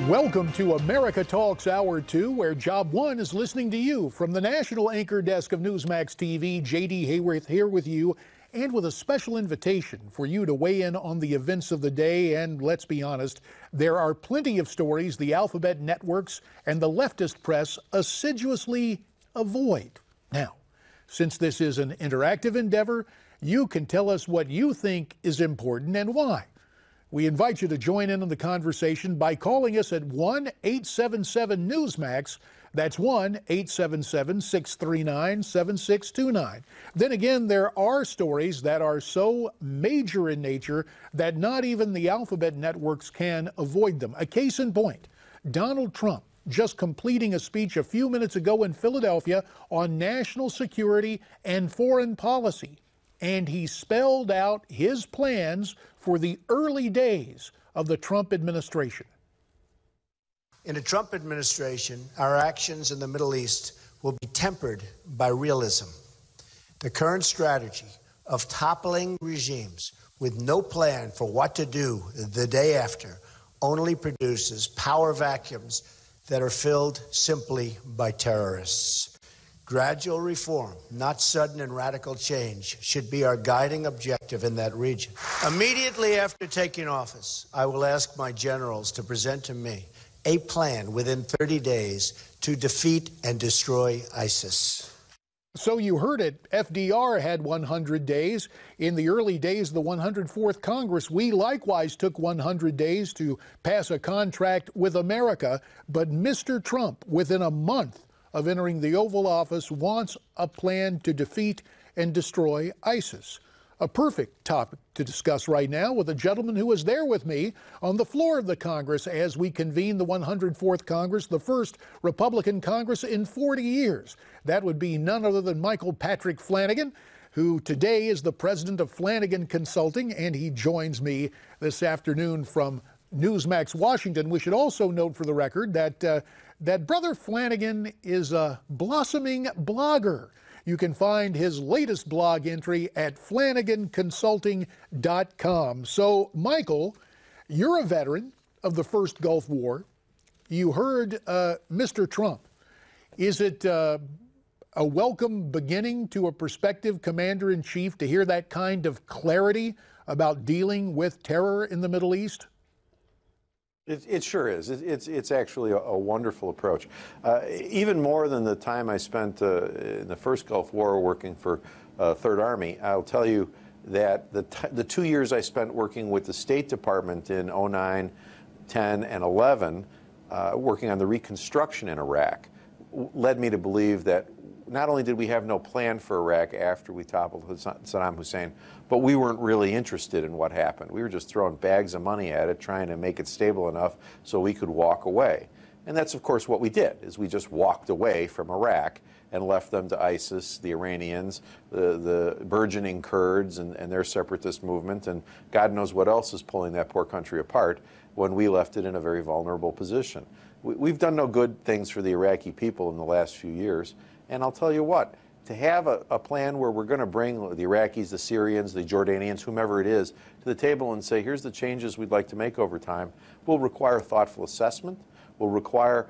Welcome to America Talks Hour 2, where Job 1 is listening to you. From the national anchor desk of Newsmax TV, J.D. Hayworth here with you, and with a special invitation for you to weigh in on the events of the day. And let's be honest, there are plenty of stories the alphabet networks and the leftist press assiduously avoid. Now, since this is an interactive endeavor, you can tell us what you think is important and why. We invite you to join in on the conversation by calling us at 1-877-NEWSMAX. That's 1-877-639-7629. Then again, there are stories that are so major in nature that not even the alphabet networks can avoid them. A case in point, Donald Trump just completing a speech a few minutes ago in Philadelphia on national security and foreign policy. And he spelled out his plans for the early days of the Trump administration. In a Trump administration, our actions in the Middle East will be tempered by realism. The current strategy of toppling regimes with no plan for what to do the day after only produces power vacuums that are filled simply by terrorists. Gradual reform, not sudden and radical change, should be our guiding objective in that region. Immediately after taking office, I will ask my generals to present to me a plan within 30 days to defeat and destroy ISIS. So you heard it, FDR had 100 days. In the early days of the 104th Congress, we likewise took 100 days to pass a contract with America. But Mr. Trump, within a month of entering the Oval Office, wants a plan to defeat and destroy ISIS. A perfect topic to discuss right now with a gentleman who is there with me on the floor of the Congress as we convene the 104th Congress, the first Republican Congress in 40 years. That would be none other than Michael Patrick Flanagan, who today is the president of Flanagan Consulting, and he joins me this afternoon from Newsmax, Washington. We should also note for the record that Brother Flanagan is a blossoming blogger. You can find his latest blog entry at flanaganconsulting.com. So, Michael, you're a veteran of the first Gulf War. You heard Mr. Trump. Is it a welcome beginning to a prospective commander-in-chief to hear that kind of clarity about dealing with terror in the Middle East? It sure is. It's actually a wonderful approach. Even more than the time I spent in the first Gulf War working for Third Army, I'll tell you that the 2 years I spent working with the State Department in 09, 10, and 11, working on the reconstruction in Iraq, led me to believe that not only did we have no plan for Iraq after we toppled Saddam Hussein, but we weren't really interested in what happened. We were just throwing bags of money at it, trying to make it stable enough so we could walk away. And that's, of course, what we did, is we just walked away from Iraq and left them to ISIS, the Iranians, the burgeoning Kurds and their separatist movement, and God knows what else is pulling that poor country apart when we left it in a very vulnerable position. We've done no good things for the Iraqi people in the last few years. And I'll tell you what, to have a plan where we're going to bring the Iraqis, the Syrians, the Jordanians, whomever it is, to the table and say, here's the changes we'd like to make over time, will require thoughtful assessment, will require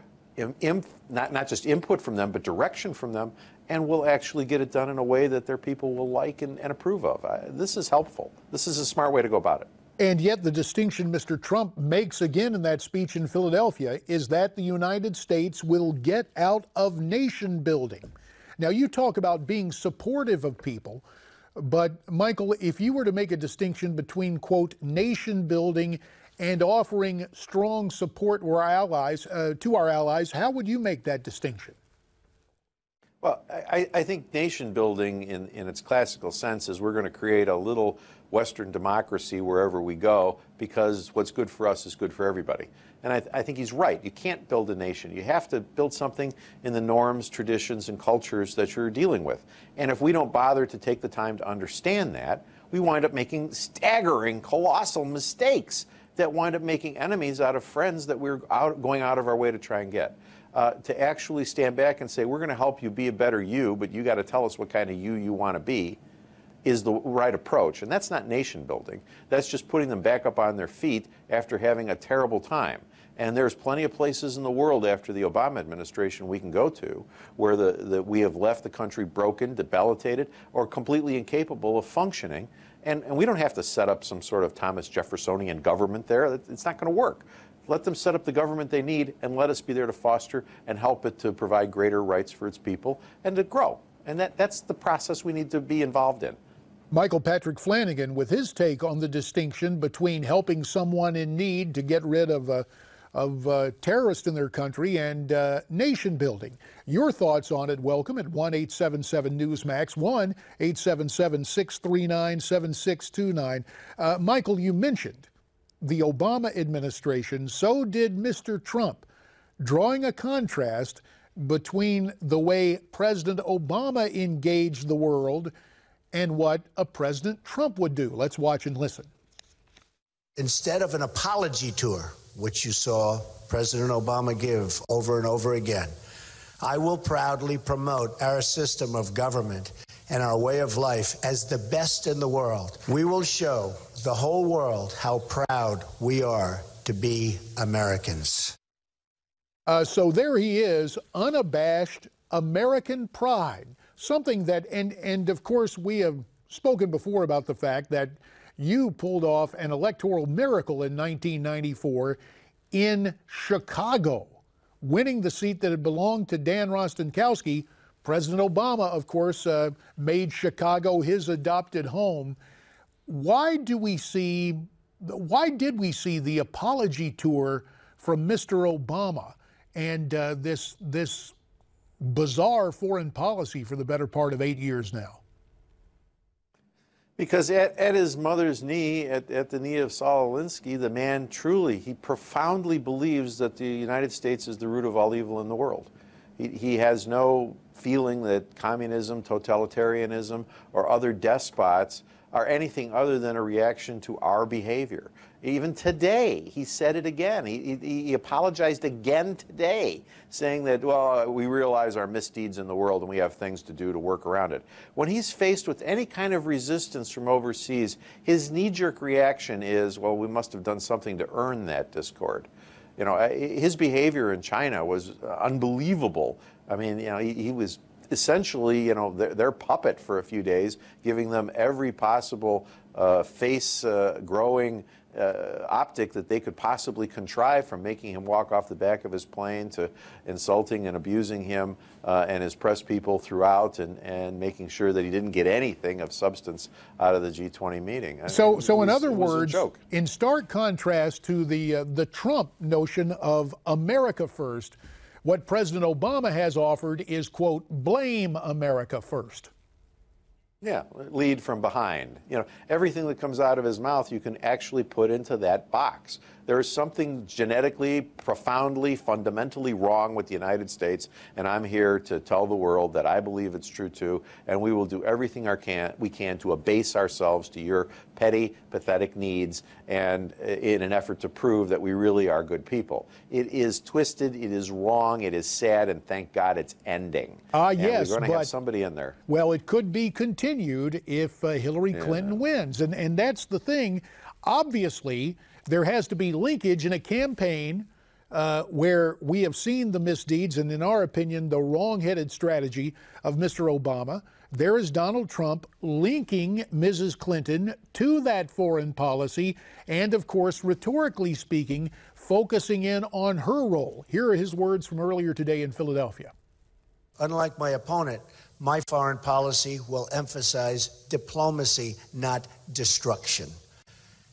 not just input from them, but direction from them, and will actually get it done in a way that their people will like and approve of. This is helpful. This is a smart way to go about it. And yet the distinction Mr. Trump makes again in that speech in Philadelphia is that the United States will get out of nation building. Now, you talk about being supportive of people, but Michael, if you were to make a distinction between, quote, nation building and offering strong support to our allies, how would you make that distinction? Well, I think nation building in its classical sense is we're going to create a little Western democracy wherever we go, because what's good for us is good for everybody. And I think he's right. You can't build a nation. You have to build something in the norms, traditions, and cultures that you're dealing with. And if we don't bother to take the time to understand that, we wind up making staggering, colossal mistakes that wind up making enemies out of friends that we're going out of our way to try and get. To actually stand back and say, we're going to help you be a better you, but you got to tell us what kind of you want to be, is the right approach. And that's not nation building. That's just putting them back up on their feet after having a terrible time. And there's plenty of places in the world after the Obama administration we can go to where we have left the country broken, debilitated, or completely incapable of functioning. And we don't have to set up some sort of Thomas Jeffersonian government there. It's not going to work. Let them set up the government they need, and let us be there to foster and help it to provide greater rights for its people and to grow. And that's the process we need to be involved in. Michael Patrick Flanagan with his take on the distinction between helping someone in need to get rid of terrorists in their country and nation building. Your thoughts on it, welcome at 1-877-NEWSMAX, 1-877-639-7629. Michael, you mentioned the Obama administration, so did Mr. Trump, drawing a contrast between the way President Obama engaged the world and what a President Trump would do. Let's watch and listen. Instead of an apology tour, which you saw President Obama give over and over again, I will proudly promote our system of government and our way of life as the best in the world. We will show the whole world how proud we are to be Americans. So there he is, unabashed American pride, something that, and of course we have spoken before about the fact that you pulled off an electoral miracle in 1994 in Chicago, winning the seat that had belonged to Dan Rostenkowski. President Obama, of course, made Chicago his adopted home. Why did we see the apology tour from Mr. Obama and this bizarre foreign policy for the better part of 8 years now? Because at his mother's knee, at the knee of Saul Alinsky, the man truly, he profoundly believes that the United States is the root of all evil in the world. He has no feeling that communism, totalitarianism, or other despots are anything other than a reaction to our behavior. Even today, he said it again. He apologized again today, saying that, well, we realize our misdeeds in the world and we have things to do to work around it. When he's faced with any kind of resistance from overseas, his knee-jerk reaction is, well, we must have done something to earn that discord. You know, his behavior in China was unbelievable. I mean, you know, he was essentially, you know, their puppet for a few days, giving them every possible face-growing optic that they could possibly contrive, from making him walk off the back of his plane to insulting and abusing him and his press people throughout, and making sure that he didn't get anything of substance out of the G20 meeting. So in other words, in stark contrast to the Trump notion of America first, what President Obama has offered is, quote, blame America first. Yeah, lead from behind. You know, everything that comes out of his mouth you can actually put into that box. There is something genetically, profoundly, fundamentally wrong with the United States, and I'm here to tell the world that I believe it's true too, and we will do everything we can to abase ourselves to your petty, pathetic needs, and in an effort to prove that we really are good people. It is twisted, it is wrong, it is sad, and thank God it's ending. Yes, we're going to have somebody in there. Well, it could be continued if Hillary Clinton wins, and that's the thing. Obviously, there has to be linkage in a campaign where we have seen the misdeeds and, in our opinion, the wrong-headed strategy of Mr. Obama. There is Donald Trump linking Mrs. Clinton to that foreign policy and, of course, rhetorically speaking, focusing in on her role. Here are his words from earlier today in Philadelphia. Unlike my opponent, my foreign policy will emphasize diplomacy, not destruction.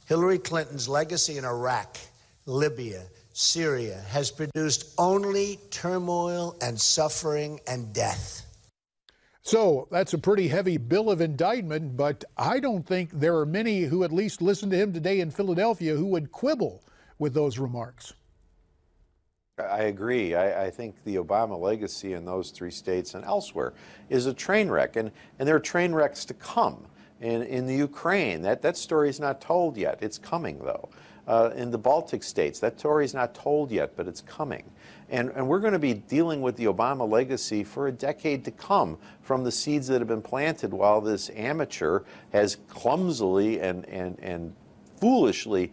Hillary Clinton's legacy in Iraq, Libya, Syria has produced only turmoil and suffering and death. So that's a pretty heavy bill of indictment, but I don't think there are many who at least listened to him today in Philadelphia who would quibble with those remarks. I agree. I think the Obama legacy in those three states and elsewhere is a train wreck, and there are train wrecks to come. In the Ukraine, that story is not told yet. It's coming, though. In the Baltic states, that story is not told yet, but it's coming. And we're going to be dealing with the Obama legacy for a decade to come from the seeds that have been planted while this amateur has clumsily and foolishly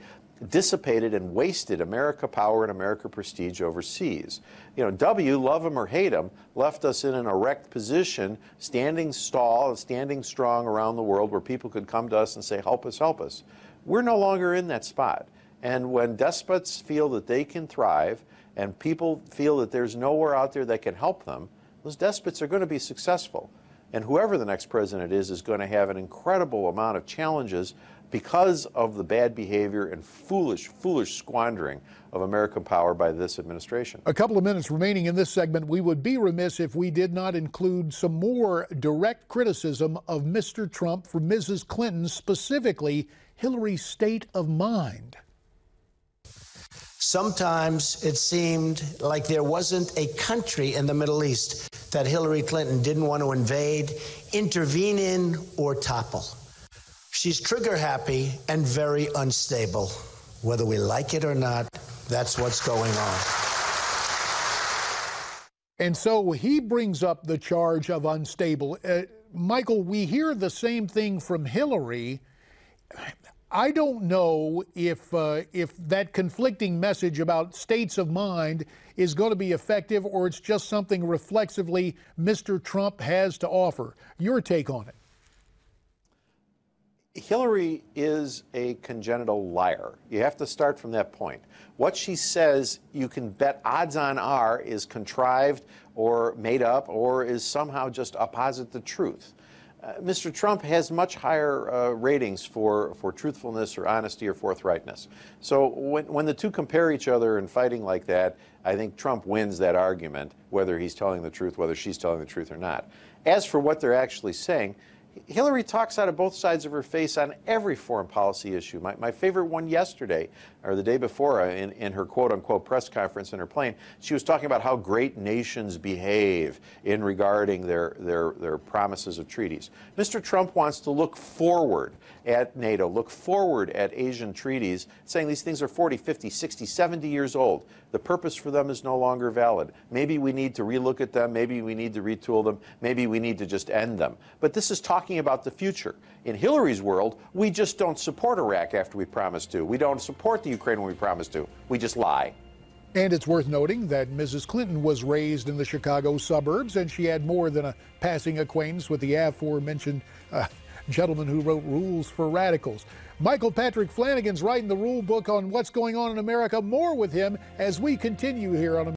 dissipated and wasted America power and America prestige overseas. You know, W, love him or hate him, left us in an erect position, standing tall, standing strong around the world where people could come to us and say, help us, help us. We're no longer in that spot. And when despots feel that they can thrive and people feel that there's nowhere out there that can help them, those despots are going to be successful. And whoever the next president is going to have an incredible amount of challenges because of the bad behavior and foolish squandering of American power by this administration. A couple of minutes remaining in this segment. We would be remiss if we did not include some more direct criticism of Mr. Trump from Mrs. Clinton, specifically Hillary's state of mind. Sometimes it seemed like there wasn't a country in the Middle East that Hillary Clinton didn't want to invade, intervene in, or topple. She's trigger happy and very unstable. Whether we like it or not, that's what's going on. And so he brings up the charge of unstable. Michael, we hear the same thing from Hillary. I don't know if that conflicting message about states of mind is going to be effective, or it's just something reflexively Mr. Trump has to offer. Your take on it? Hillary is a congenital liar. You have to start from that point. What she says, you can bet odds on are, is contrived or made up or is somehow just opposite the truth. Mr. Trump has much higher ratings for truthfulness or honesty or forthrightness. So when the two compare each other in fighting like that, I think Trump wins that argument, whether he's telling the truth, whether she's telling the truth or not. As for what they're actually saying, Hillary talks out of both sides of her face on every foreign policy issue. My favorite one yesterday, or the day before, in her quote-unquote press conference in her plane, she was talking about how great nations behave in regarding their promises of treaties. Mr. Trump wants to look forward at NATO, look forward at Asian treaties, saying these things are 40, 50, 60, 70 years old. The purpose for them is no longer valid. Maybe we need to relook at them. Maybe we need to retool them. Maybe we need to just end them. But this is talking about the future. In Hillary's world, we just don't support Iraq after we promised to. We don't support the Ukraine when we promised to. We just lie. And it's worth noting that Mrs. Clinton was raised in the Chicago suburbs, and she had more than a passing acquaintance with the aforementioned gentleman who wrote Rules for Radicals. Michael Patrick Flanagan's writing the rule book on what's going on in America. More with him as we continue here on